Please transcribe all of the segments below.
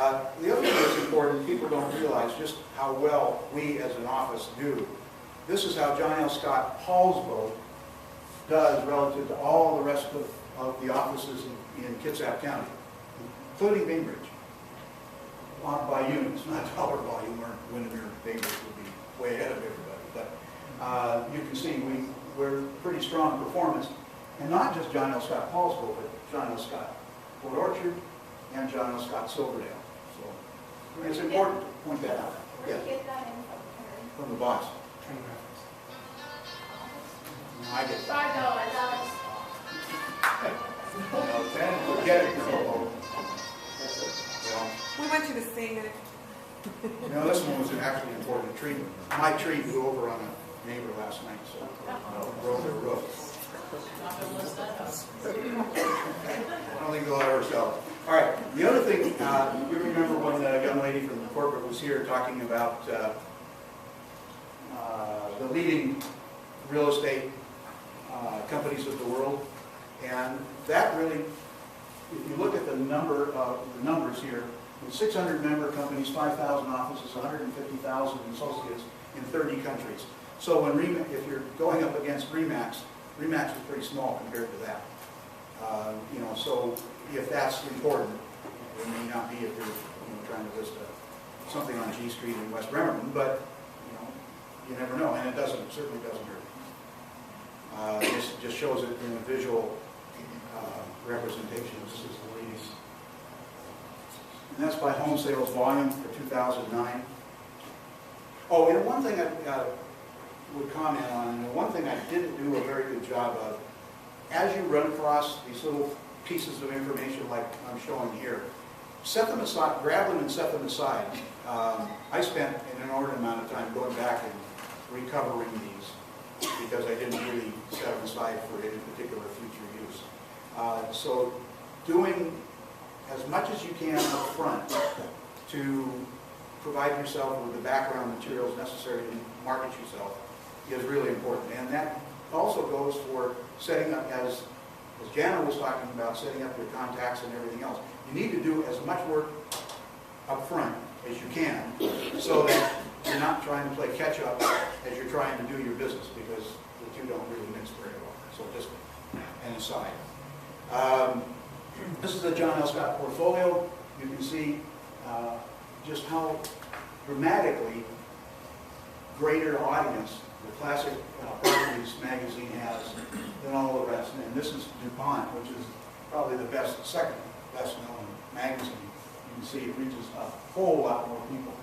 The other thing that's important, people don't realize just how well we as an office do. This is how John L. Scott Hallsville does relative to all the rest of the offices in Kitsap County, including Bainbridge. By units, not dollar volume, or Windermere Bainbridge would be way ahead of everybody. But you can see we're pretty strong performance, and not just John L. Scott Hallsville, but John L. Scott Port Orchard and John L. Scott Silverdale. So it's important to point that out. Where did you get that info, Terry? From the boss. I get $5. Forget it. Well, We want you to sing it. this one was actually important. My tree blew over on a neighbor last night, so broke their roof. I don't think they'll ever sell it. All right, the other thing, you remember when the young lady from the corporate was here talking about the leading real estate companies of the world, and that really, if you look at the numbers here, with 600 member companies, 5,000 offices, 150,000 associates in 30 countries. So if you're going up against RE/MAX is pretty small compared to that. So if that's important, it may not be if you're trying to list something on G Street in West Bremerton, but you never know, and certainly doesn't hurt. This just shows it in a visual representation. This is the latest. And that's by home sales volume for 2009. Oh, and one thing I would comment on, and one thing I didn't do a very good job of, as you run across these little pieces of information like I'm showing here, set them aside, grab them and set them aside. I spent an inordinate amount of time going back and recovering these because I didn't really set them aside for any particular future use. So doing as much as you can up front to provide yourself with the background materials necessary to market yourself is really important. And that also goes for setting up, as Jana was talking about, setting up your contacts and everything else. You need to do as much work up front as you can so that you're not trying to play catch up as you're trying to do your business, because the two don't really mix very well. So just an aside. This is the John L. Scott portfolio. You can see just how dramatically greater audience the Classic Properties magazine has than all the rest. And this is DuPont, which is probably the second best known magazine. You can see it reaches a whole lot more people.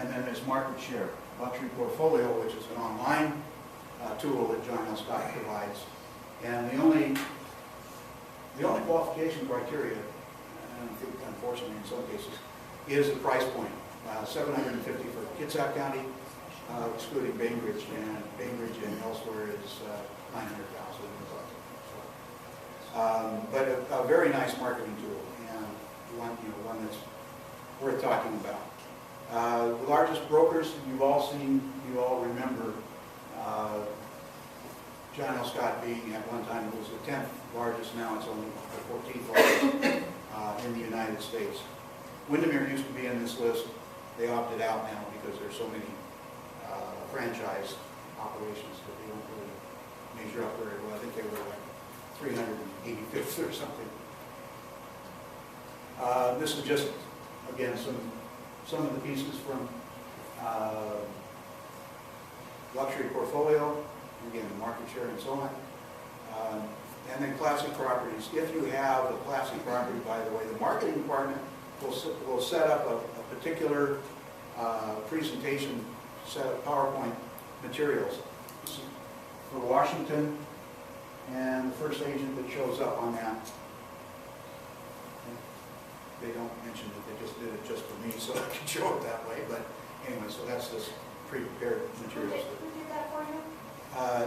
And then there's Market Share, Luxury Portfolio, which is an online tool that John L. Scott provides. And the only qualification criteria, and I think unfortunately in some cases, is the price point. $750 for Kitsap County, excluding Bainbridge, and Bainbridge and elsewhere is $900,000. But a very nice marketing tool, and one that's worth talking about. The largest brokers you've all seen, you all remember John L. Scott being at one time, it was the 10th largest, now it's only the 14th largest in the United States. Windermere used to be in this list. They opted out now because there's so many franchise operations that they don't really measure up very well. I think they were like 385th or something. This is just, again, some of the pieces from Luxury Portfolio, again, Market Share and so on. And then Classic Properties. If you have a Classic Property, by the way, the marketing department will set up a particular presentation, set of PowerPoint materials. This is for Washington, and the first agent that shows up on that, they don't mention that they just did it just for me, so I can show it that way. But anyway, so that's this pre-prepared materials. Who did that for you?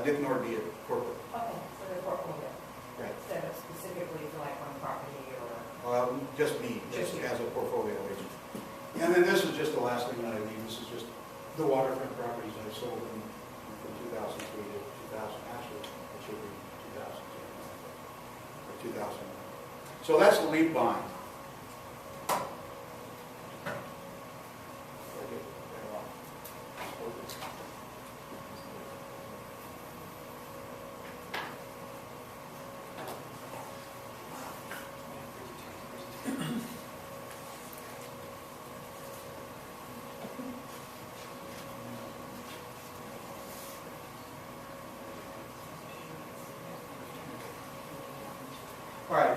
Dick Nordby at corporate. Okay, so the portfolio. Right. Instead of specifically for like one property or... Well, just me, just as a portfolio agent. And then this is just the last thing that I read. This is just the waterfront properties I've sold from 2003 to 2000. Actually, it should be 2010 or 2000. So that's the lead bond.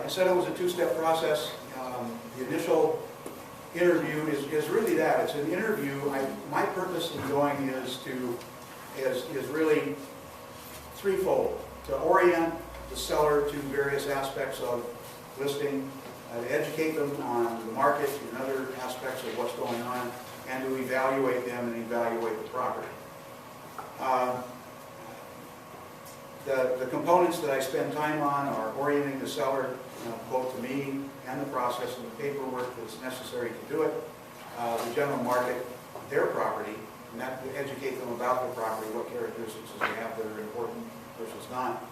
I said it was a two-step process. The initial interview is really that. It's an interview. My purpose in going is really threefold: to orient the seller to various aspects of listing, to educate them on the market and other aspects of what's going on, and to evaluate them and evaluate the property. The components that I spend time on are orienting the seller, both to me and the process and the paperwork that's necessary to do it, the general market, their property, and that to educate them about the property, what characteristics they have that are important versus not,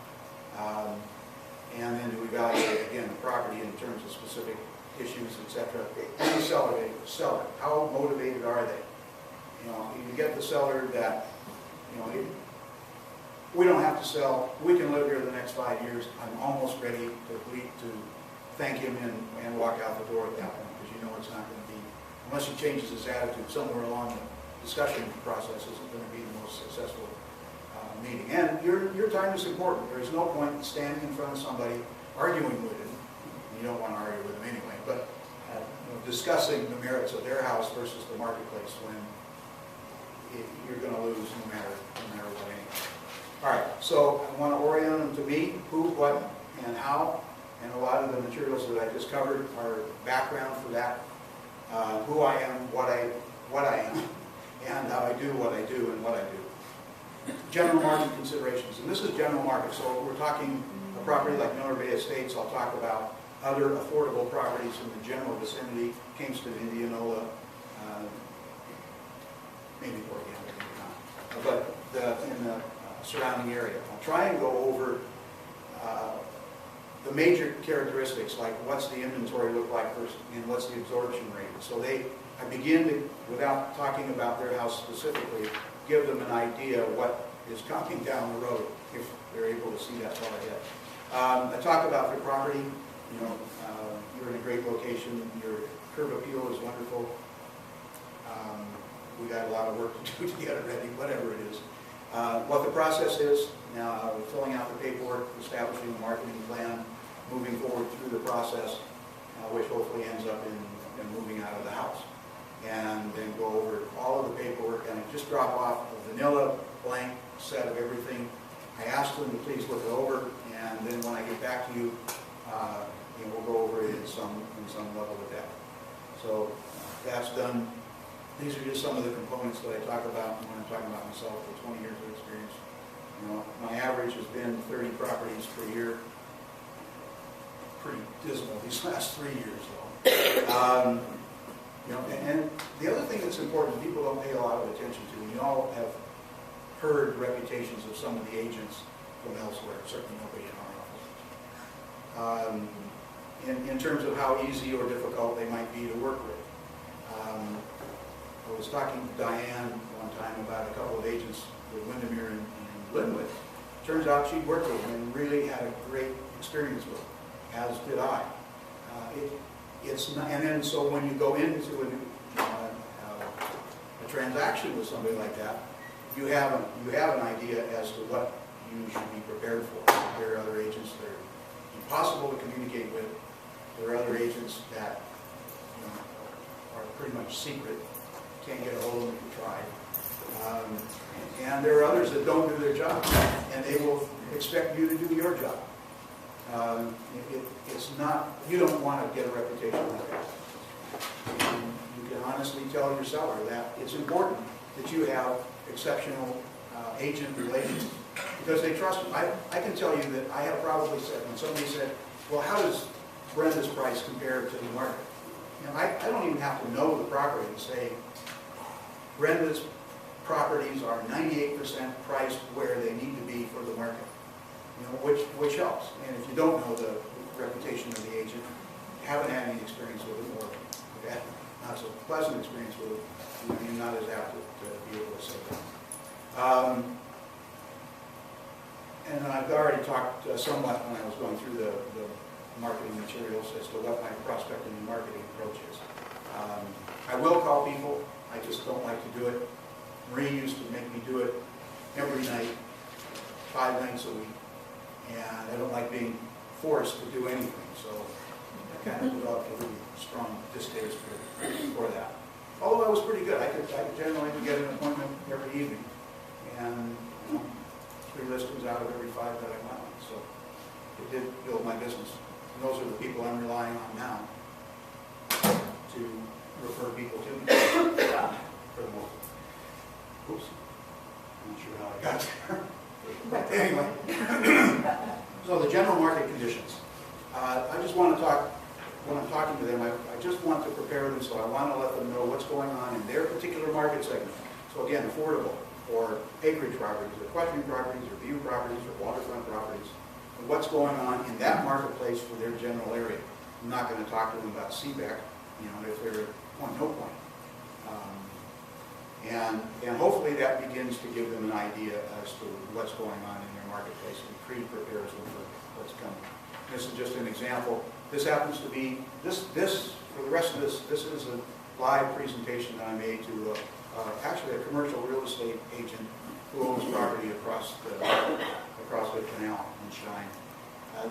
and then to evaluate, again, the property in terms of specific issues, etc. And the seller, how motivated are they? You get the seller that, we don't have to sell, we can live here the next 5 years, I'm almost ready to thank him and walk out the door at that point, because it's not going to be, unless he changes his attitude somewhere along the discussion process, isn't going to be the most successful meeting. And your time is important. There is no point in standing in front of somebody arguing with him. You don't want to argue with him anyway, but discussing the merits of their house versus the marketplace when you're going to lose no matter what anyway. All right, so I want to orient them to me, who, what, and how, and a lot of the materials that I just covered are background for that, who I am, what I am, and how I do what I do and what I do. General market considerations, and this is general market, so if we're talking a property like Miller Bay Estates, I'll talk about other affordable properties in the general vicinity, Kingston, Indianola, maybe Oregon, maybe not, but in the surrounding area. I'll try and go over the major characteristics, like what's the inventory look like first, and what's the absorption rate. So I begin to, without talking about their house specifically, give them an idea of what is coming down the road if they're able to see that far ahead. I talk about their property. You're in a great location. Your curb appeal is wonderful. We got a lot of work to do to get it ready, whatever it is. What the process is, now filling out the paperwork, establishing a marketing plan, moving forward through the process, which hopefully ends up in moving out of the house. And then go over all of the paperwork and just drop off a vanilla blank set of everything. I asked them to please look it over, and then when I get back to you, we'll go over it in some level of depth. So that's done. These are just some of the components that I talk about when I'm talking about myself with 20 years of experience. My average has been 30 properties per year. Pretty dismal these last 3 years, though. And the other thing that's important, people don't pay a lot of attention to, and you all have heard reputations of some of the agents from elsewhere, certainly nobody in our office, in terms of how easy or difficult they might be to work with. I was talking to Diane one time about a couple of agents with Windermere and Linwood. Turns out she'd worked with them and really had a great experience with them, as did I. It's not, and then so when you go into a transaction with somebody like that, you have an idea as to what you should be prepared for. There are other agents that are impossible to communicate with. There are other agents that are pretty much secret. Can't get a hold of them if you try. And there are others that don't do their job, and they will expect you to do your job. It's not, you don't want to get a reputation like that. And you can honestly tell your seller that it's important that you have exceptional agent relations because they trust you. I can tell you that I have probably said, when somebody said, well, how does Brenda's price compare to the market? I don't even have to know the property to say, Brenda's properties are 98% priced where they need to be for the market, which helps. And if you don't know the reputation of the agent, haven't had any experience with it, or had not so pleasant experience with it, you're not as apt to be able to say that. And I've already talked somewhat when I was going through the marketing materials as to what my prospecting and marketing approach is. I will call people. I just don't like to do it. Marie used to make me do it every night, 5 nights a week, and I don't like being forced to do anything. so I kind of developed a really strong distaste for that. Although I was pretty good, I could generally get an appointment every evening, and 3 listings out of every 5 that I went on, so it did build my business. And those are the people I'm relying on now to refer people to me for the most. Oops, I'm not sure how I got there. But anyway, so the general market conditions. I just want to talk, when I'm talking to them, I just want to prepare them, so I want to let them know what's going on in their particular market segment. So again, affordable, or acreage properties, or equestrian properties, or view properties, or waterfront properties, and what's going on in that marketplace for their general area. I'm not going to talk to them about CBEC, if they're at point, no point. And hopefully that begins to give them an idea as to what's going on in their marketplace and pre-prepares them for what's coming. This is just an example. This happens to be, for the rest of this is a live presentation that I made to actually a commercial real estate agent who owns property across the canal in Shine.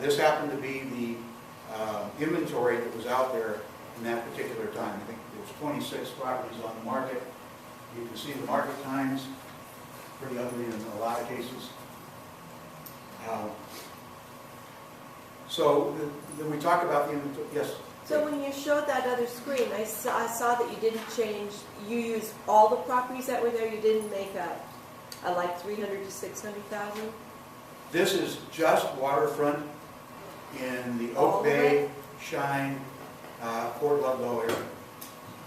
This happened to be the inventory that was out there in that particular time. I think there was 26 properties on the market. You can see the market times, pretty ugly in a lot of cases. So then we talk about the inventory. Yes? So when you showed that other screen, I saw that you didn't change, you used all the properties that were there, you didn't make a like 300 to 600,000? This is just waterfront in the Oak Bay, Shine, Port Ludlow area.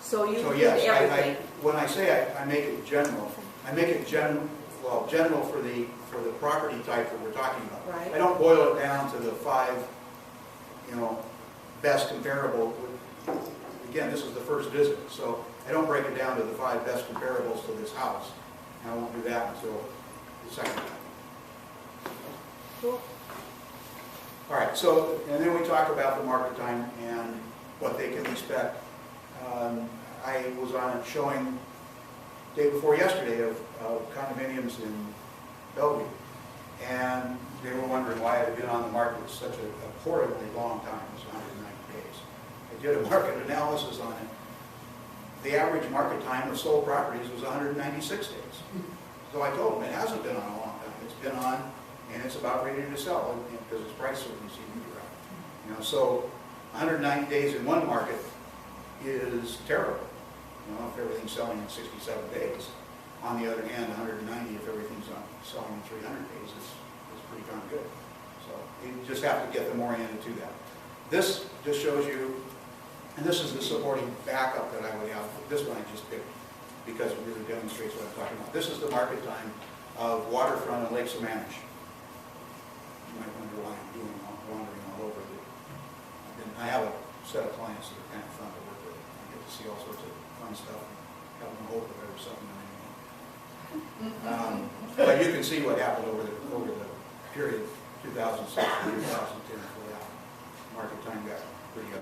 So you did yes, everything? When I say I make it general, I make it general for the property type that we're talking about. Right. I don't boil it down to the 5, best comparable. Again, this is the first visit, so I don't break it down to the 5 best comparables to this house. And I won't do that until the second time. Cool. All right, so, and then we talk about the market time and what they can expect. I was on a showing day before yesterday of condominiums in Bellevue, and they were wondering why it had been on the market for such a horribly long time. It was 190 days. I did a market analysis on it. The average market time of sold properties was 196 days. So I told them it hasn't been on a long time. It's been on, and it's about ready to sell because its price certainly seems to be right. So 190 days in one market is terrible. If everything's selling in 67 days. On the other hand, 190 if everything's selling in 300 days is pretty darn good. So you just have to get them oriented to that. This just shows you, and this is the supporting backup that I would have. This one I just picked because it really demonstrates what I'm talking about. This is the market time of waterfront and Lake Sammamish. You might wonder why I'm wandering all over it. I have a set of clients that are kind of fun to work with. I get to see all sorts of fun stuff and have them hope that there's something in it. But you can see what happened over the period 2006 to 2010 for that. Market time got pretty up.